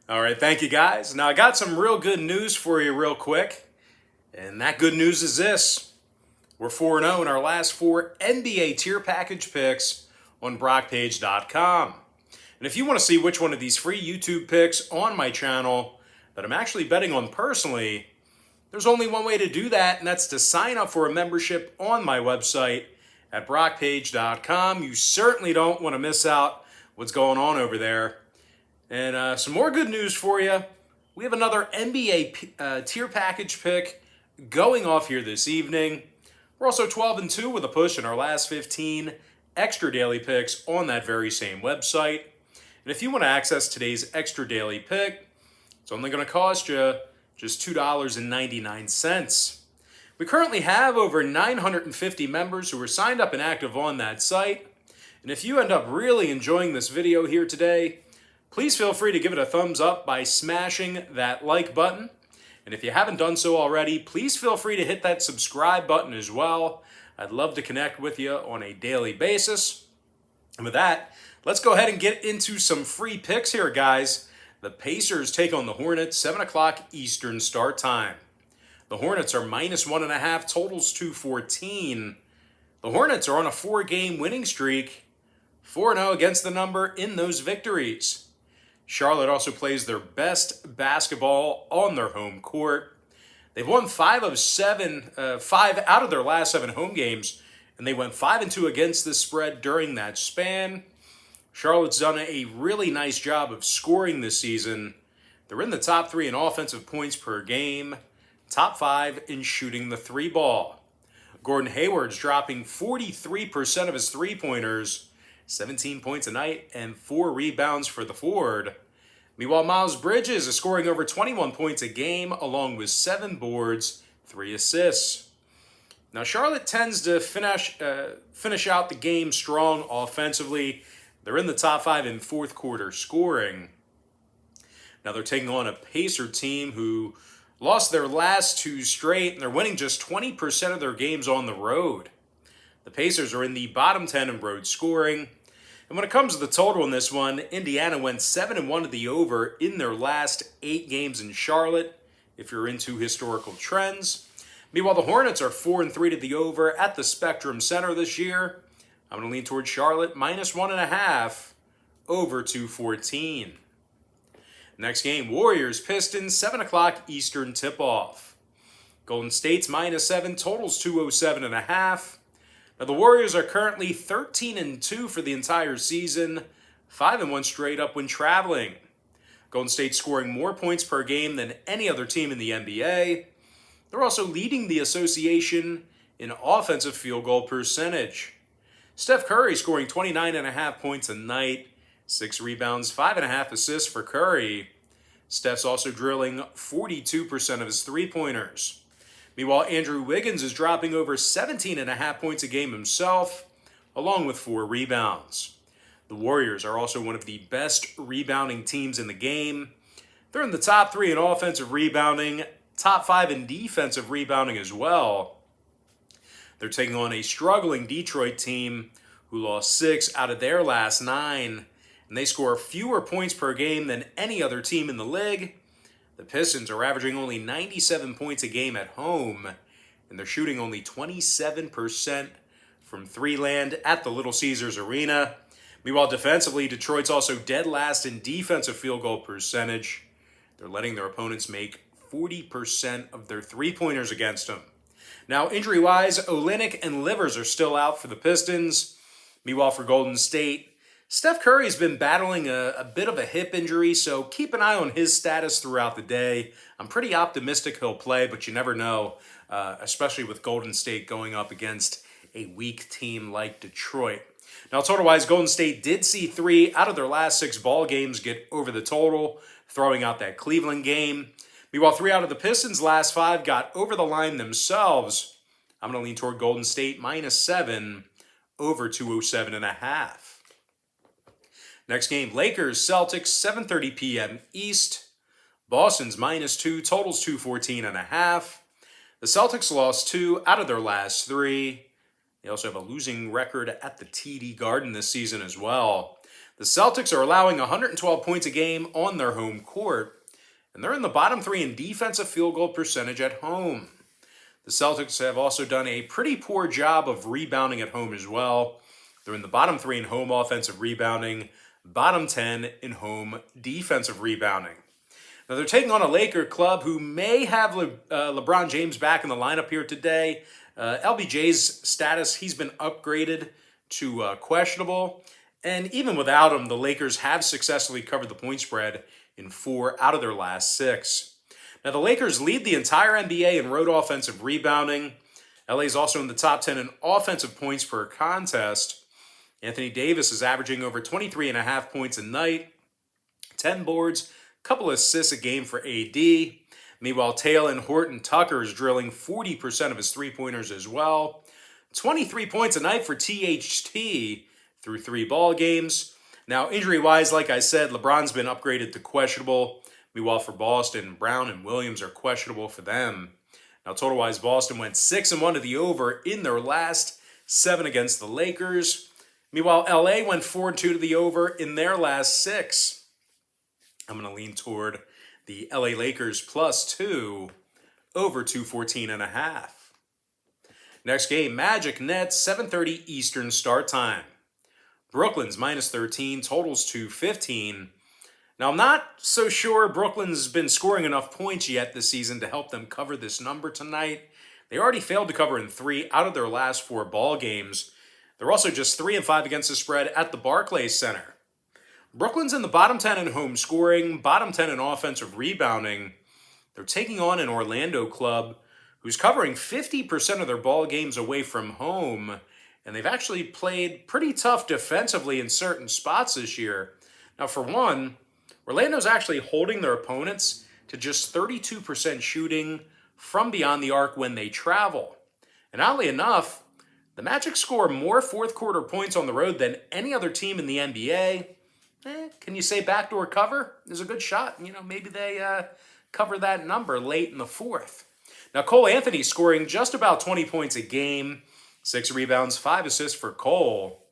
All right, thank you guys. Now I got some real good news for you real quick. And that good news is this. We're 4-0 in our last 4 NBA tier package picks on BrockPage.com. And if you want to see which one of these free YouTube picks on my channel that I'm actually betting on personally, there's only one way to do that, and that's to sign up for a membership on my website at BrockPage.com. You certainly don't want to miss out what's going on over there. And some more good news for you. We have another NBA tier package pick going off here this evening. We're also 12-2 with a push in our last 15 extra daily picks on that very same website. And if you want to access today's extra daily pick, it's only going to cost you just $2.99. We currently have over 950 members who are signed up and active on that site. And if you end up really enjoying this video here today, please feel free to give it a thumbs up by smashing that like button. And if you haven't done so already, please feel free to hit that subscribe button as well. I'd love to connect with you on a daily basis. And with that, let's go ahead and get into some free picks here, guys. The Pacers take on the Hornets, 7 o'clock Eastern start time. The Hornets are -1.5, totals 214. The Hornets are on a 4-game winning streak, 4-0 against the number in those victories. Charlotte also plays their best basketball on their home court. They've won 5 out of their last 7 home games, and they went 5-2 against the spread during that span. Charlotte's done a really nice job of scoring this season. They're in the top 3 in offensive points per game, top 5 in shooting the 3 ball. Gordon Hayward's dropping 43% of his 3-pointers, 17 points a night, and 4 rebounds for the forward. Meanwhile, Miles Bridges is scoring over 21 points a game, along with 7 boards, 3 assists. Now, Charlotte tends to finish out the game strong offensively. They're in the top 5 in fourth quarter scoring. Now, they're taking on a Pacer team who lost their last 2 straight, and they're winning just 20% of their games on the road. The Pacers are in the bottom 10 in road scoring. And when it comes to the total in this one, Indiana went 7-1 to the over in their last 8 games in Charlotte, if you're into historical trends. Meanwhile, the Hornets are 4-3 to the over at the Spectrum Center this year. I'm going to lean towards Charlotte, -1.5, over 214. Next game, Warriors, Pistons, 7 o'clock Eastern tip-off. Golden State's -7, totals 207.5. Now, the Warriors are currently 13-2 for the entire season, 5-1 straight up when traveling. Golden State scoring more points per game than any other team in the NBA. They're also leading the association in offensive field goal percentage. Steph Curry scoring 29.5 points a night, 6 rebounds, 5.5 assists for Curry. Steph's also drilling 42% of his 3-pointers. Meanwhile, Andrew Wiggins is dropping over 17.5 points a game himself, along with 4 rebounds. The Warriors are also one of the best rebounding teams in the game. They're in the top 3 in offensive rebounding, top 5 in defensive rebounding as well. They're taking on a struggling Detroit team who lost 6 out of their last 9, and they score fewer points per game than any other team in the league. The Pistons are averaging only 97 points a game at home, and they're shooting only 27% from 3 land at the Little Caesars Arena. Meanwhile, defensively, Detroit's also dead last in defensive field goal percentage. They're letting their opponents make 40% of their 3-pointers against them. Now, injury-wise, Olynyk and Livers are still out for the Pistons. Meanwhile, for Golden State, Steph Curry's been battling a bit of a hip injury, so keep an eye on his status throughout the day. I'm pretty optimistic he'll play, but you never know, especially with Golden State going up against a weak team like Detroit. Now, total-wise, Golden State did see 3 out of their last 6 ball games get over the total, throwing out that Cleveland game. Meanwhile, 3 out of the Pistons' last 5 got over the line themselves. I'm going to lean toward Golden State -7, over 207.5. Next game, Lakers, Celtics, 7:30 p.m. East. Boston's -2, totals 214.5. The Celtics lost 2 out of their last 3. They also have a losing record at the TD Garden this season as well. The Celtics are allowing 112 points a game on their home court, and they're in the bottom 3 in defensive field goal percentage at home. The Celtics have also done a pretty poor job of rebounding at home as well. They're in the bottom 3 in home offensive rebounding, bottom 10 in home defensive rebounding. Now they're taking on a Laker club who may have LeBron James back in the lineup here today. LBJ's status, he's been upgraded to questionable. And even without him, the Lakers have successfully covered the point spread in 4 out of their last 6. Now, the Lakers lead the entire NBA in road offensive rebounding. LA is also in the top 10 in offensive points per contest. Anthony Davis is averaging over 23.5 points a night, 10 boards, a couple assists a game for AD. Meanwhile, Taylor Horton Tucker is drilling 40% of his three-pointers as well. 23 points a night for THT through 3 ball games. Now, injury-wise, like I said, LeBron's been upgraded to questionable. Meanwhile, for Boston, Brown and Williams are questionable for them. Now, total-wise, Boston went 6-1 to the over in their last 7 against the Lakers. Meanwhile, LA went 4-2 to the over in their last 6. I'm going to lean toward the LA Lakers +2 over 214.5. Next game, Magic Nets, 7:30 Eastern start time. Brooklyn's -13, totals 215. Now, I'm not so sure Brooklyn's been scoring enough points yet this season to help them cover this number tonight. They already failed to cover in 3 out of their last 4 ball games. They're also just 3-5 against the spread at the Barclays Center. Brooklyn's in the bottom 10 in home scoring, bottom 10 in offensive rebounding. They're taking on an Orlando club who's covering 50% of their ball games away from home, and they've actually played pretty tough defensively in certain spots this year. Now, for one, Orlando's actually holding their opponents to just 32% shooting from beyond the arc when they travel. And oddly enough, the Magic score more fourth quarter points on the road than any other team in the NBA. Can you say backdoor cover? There's a good shot. Maybe they cover that number late in the fourth. Now, Cole Anthony scoring just about 20 points a game. 6 rebounds, 5 assists for Cole.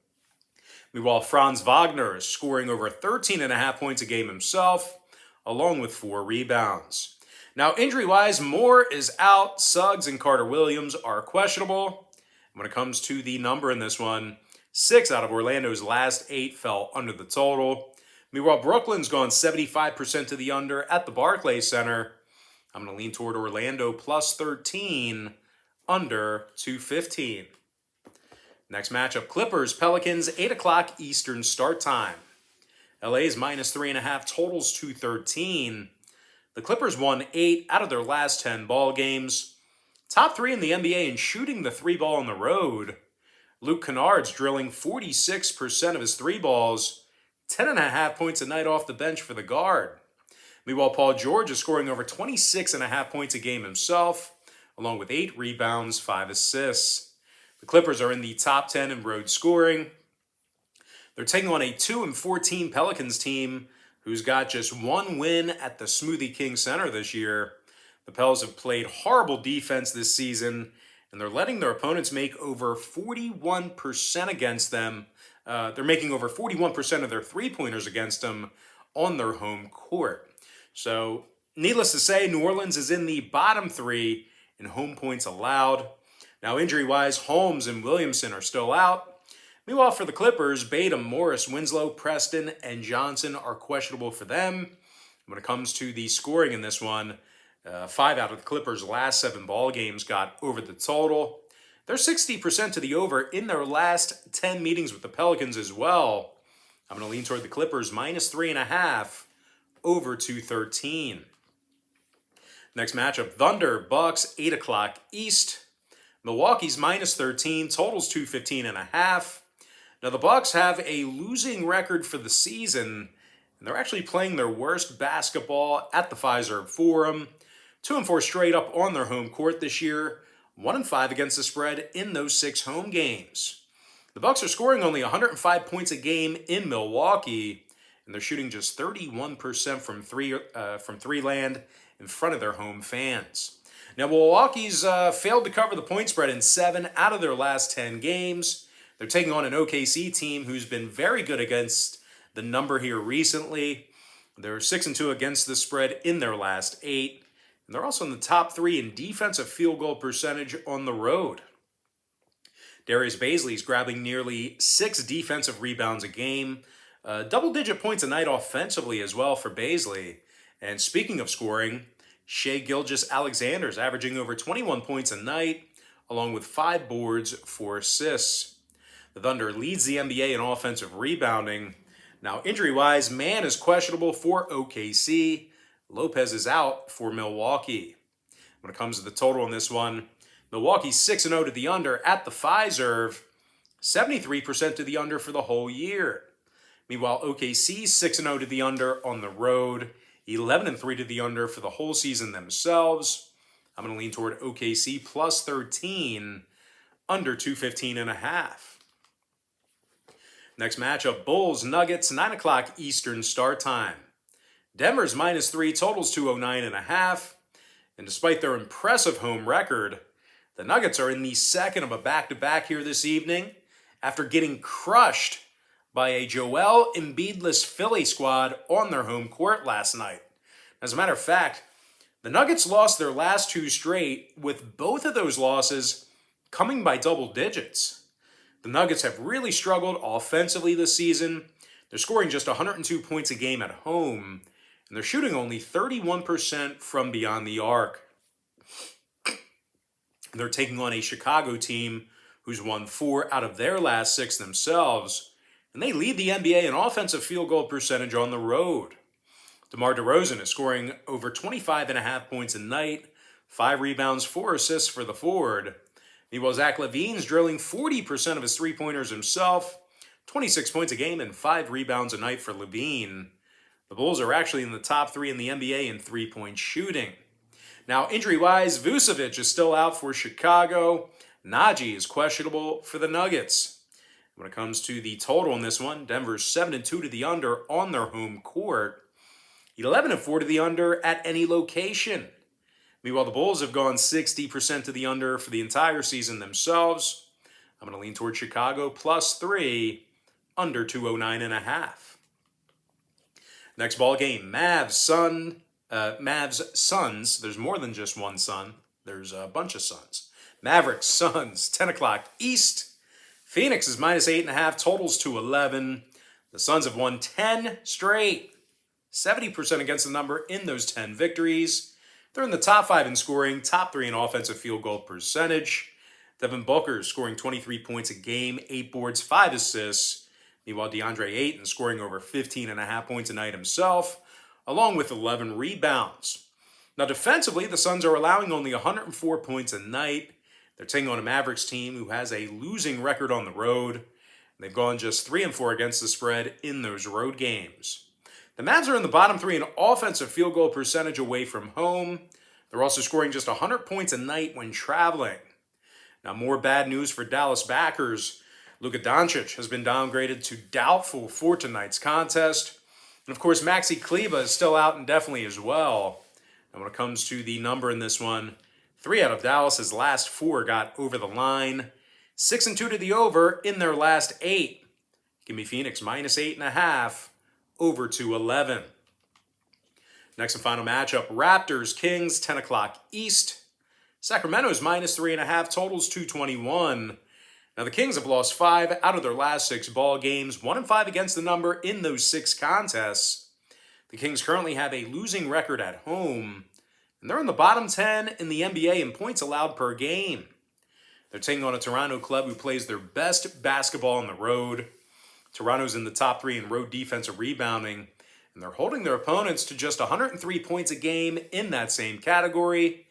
Meanwhile, Franz Wagner is scoring over 13.5 points a game himself, along with 4 rebounds. Now, injury-wise, Moore is out. Suggs and Carter Williams are questionable. When it comes to the number in this one, 6 out of Orlando's last 8 fell under the total. Meanwhile, Brooklyn's gone 75% to the under at the Barclays Center. I'm going to lean toward Orlando +13, under 215. Next matchup, Clippers, Pelicans, 8 o'clock Eastern start time. LA's -3.5, totals 213. The Clippers won 8 out of their last 10 ball games. Top 3 in the NBA in shooting the 3 ball on the road. Luke Kennard's drilling 46% of his 3 balls, 10.5 points a night off the bench for the guard. Meanwhile, Paul George is scoring over 26.5 points a game himself, along with 8 rebounds, 5 assists. The Clippers are in the top 10 in road scoring. They're taking on a 2-14 Pelicans team who's got just 1 win at the Smoothie King Center this year. The Pels have played horrible defense this season, and they're letting their opponents make over 41% against them. They're making over 41% of their three-pointers against them on their home court. So, needless to say, New Orleans is in the bottom 3 in home points allowed. Now, injury-wise, Holmes and Williamson are still out. Meanwhile, for the Clippers, Batum, Morris, Winslow, Preston, and Johnson are questionable for them. When it comes to the scoring in this one, 5 out of the Clippers' last 7 ball games got over the total. They're 60% to the over in their last 10 meetings with the Pelicans as well. I'm going to lean toward the Clippers -3.5 over 213. Next matchup, Thunder, Bucks, 8 o'clock East. Milwaukee's -13, totals 215.5. Now, the Bucks have a losing record for the season, and they're actually playing their worst basketball at the Fiserv Forum. 2-4 straight up on their home court this year, 1-5 against the spread in those 6 home games. The Bucks are scoring only 105 points a game in Milwaukee, and they're shooting just 31% from three land in front of their home fans. Now, Milwaukee's failed to cover the point spread in 7 out of their last 10 games. They're taking on an OKC team who's been very good against the number here recently. They're 6-2 against the spread in their last 8. And they're also in the top 3 in defensive field goal percentage on the road. Darius Bazley's grabbing nearly 6 defensive rebounds a game. Double-digit points a night offensively as well for Bazley. And speaking of scoring, Shai Gilgeous-Alexander's averaging over 21 points a night, along with 5 boards, 4 assists. The Thunder leads the NBA in offensive rebounding. Now, injury-wise, Mann is questionable for OKC. Lopez is out for Milwaukee. When it comes to the total in this one, Milwaukee 6-0 to the under at the Fiserv, 73% to the under for the whole year. Meanwhile, OKC 6-0 to the under on the road, 11-3 to the under for the whole season themselves. I'm going to lean toward OKC plus 13, under 215.5. Next matchup, Bulls Nuggets, 9 o'clock Eastern start time. Denver's -3, totals 209.5. And despite their impressive home record, the Nuggets are in the second of a back-to-back here this evening after getting crushed by a Joel Embiid-less Philly squad on their home court last night. As a matter of fact, the Nuggets lost their last 2 straight, with both of those losses coming by double digits. The Nuggets have really struggled offensively this season. They're scoring just 102 points a game at home, and they're shooting only 31% from beyond the arc. They're taking on a Chicago team who's won 4 out of their last 6 themselves, and they lead the NBA in offensive field goal percentage on the road. DeMar DeRozan is scoring over 25.5 points a night, 5 rebounds, 4 assists for the forward. Meanwhile, Zach LaVine's drilling 40% of his three-pointers himself, 26 points a game and 5 rebounds a night for LaVine. The Bulls are actually in the top 3 in the NBA in three-point shooting. Now, injury-wise, Vucevic is still out for Chicago. Najee is questionable for the Nuggets. When it comes to the total in this one, Denver's 7-2 to the under on their home court, 11-4 to the under at any location. Meanwhile, the Bulls have gone 60% to the under for the entire season themselves. I'm going to lean toward Chicago plus 3, under 209.5. Next ball game, Mavs Suns. There's more than just one Sun. There's a bunch of Suns. Mavericks Suns, 10 o'clock East. Phoenix is -8.5, totals to 11. The Suns have won 10 straight, 70% against the number in those 10 victories. They're in the top 5 in scoring, top 3 in offensive field goal percentage. Devin Booker is scoring 23 points a game, 8 boards, 5 assists. Meanwhile, DeAndre Ayton scoring over 15.5 points a night himself, along with 11 rebounds. Now, defensively, the Suns are allowing only 104 points a night. They're taking on a Mavericks team who has a losing record on the road. They've gone just 3-4 against the spread in those road games. The Mavs are in the bottom 3 in offensive field goal percentage away from home. They're also scoring just 100 points a night when traveling. Now, more bad news for Dallas backers. Luka Doncic has been downgraded to doubtful for tonight's contest. And of course, Maxi Kleber is still out indefinitely as well. And when it comes to the number in this one, 3 out of Dallas's last 4 got over the line. 6-2 to the over in their last 8. Give me Phoenix -8.5. Over to 11. Next and final matchup, Raptors Kings, 10 o'clock East. Sacramento's -3.5, totals 221. Now the Kings have lost 5 out of their last 6 ball games, 1-5 against the number in those 6 contests. The Kings currently have a losing record at home, and they're in the bottom 10 in the NBA in points allowed per game. They're taking on a Toronto club who plays their best basketball on the road. Toronto's in the top 3 in road defensive rebounding, and they're holding their opponents to just 103 points a game in that same category.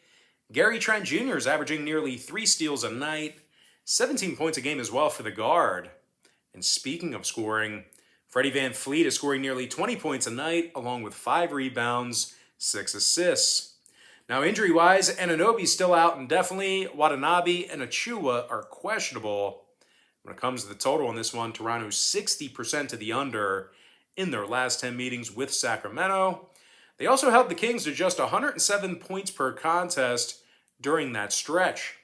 Gary Trent Jr. is averaging nearly 3 steals a night, 17 points a game as well for the guard. And speaking of scoring, Freddie VanVleet is scoring nearly 20 points a night, along with 5 rebounds, 6 assists. Now, injury-wise, Anunoby's still out indefinitely. Watanabe and Achua are questionable. When it comes to the total on this one, Toronto's 60% to the under in their last 10 meetings with Sacramento. They also held the Kings to just 107 points per contest during that stretch.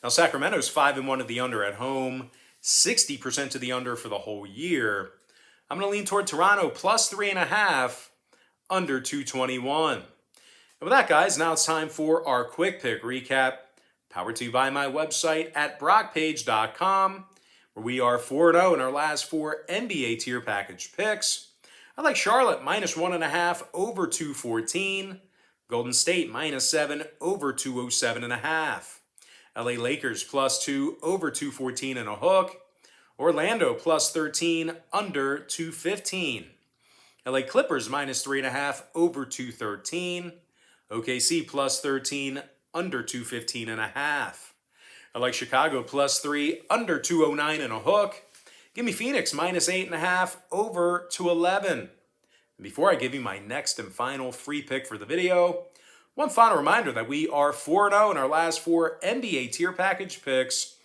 Now, Sacramento's 5-1 to the under at home, 60% to the under for the whole year. I'm going to lean toward Toronto plus 3.5, under 221. And with that, guys, now it's time for our quick pick recap, powered to you by my website at brockpage.com, where we are 4-0 in our last 4 NBA tier package picks. I like Charlotte minus 1.5 over 214. Golden State minus 7 over 207.5. LA Lakers plus 2 over 214 and a hook. Orlando plus 13 under 215. LA Clippers minus 3.5 over 213. OKC plus 13 under 215.5. I like Chicago plus 3 under 209 and a hook. Give me Phoenix minus 8.5 over 211. Before I give you my next and final free pick for the video, one final reminder that we are 4-0 in our last 4 NBA tier package picks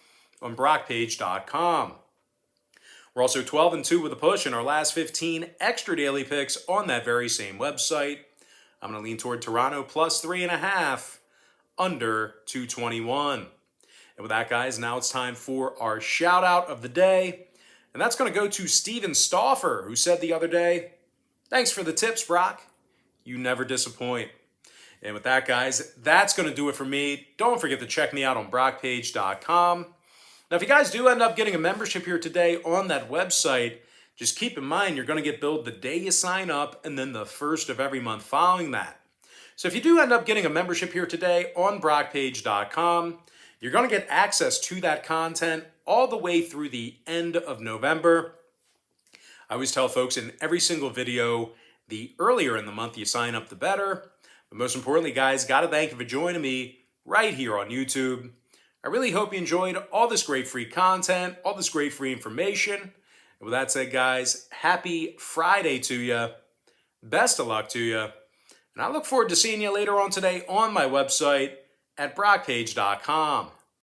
on brockpage.com. We're also 12-2 with a push in our last 15 extra daily picks on that very same website. I'm going to lean toward Toronto plus 3.5, under 221. And with that, guys, now it's time for our shout out of the day. And that's going to go to Steven Stauffer, who said the other day, "Thanks for the tips, Brock. You never disappoint." And with that, guys, that's going to do it for me. Don't forget to check me out on brockpage.com. Now, if you guys do end up getting a membership here today on that website, just keep in mind you're going to get billed the day you sign up and then the first of every month following that. So if you do end up getting a membership here today on brockpage.com, you're going to get access to that content all the way through the end of November. I always tell folks in every single video, the earlier in the month you sign up, the better. But most importantly, guys, got to thank you for joining me right here on YouTube. I really hope you enjoyed all this great free content, all this great free information. And with that said, guys, happy Friday to you. Best of luck to you. And I look forward to seeing you later on today on my website at brockpage.com.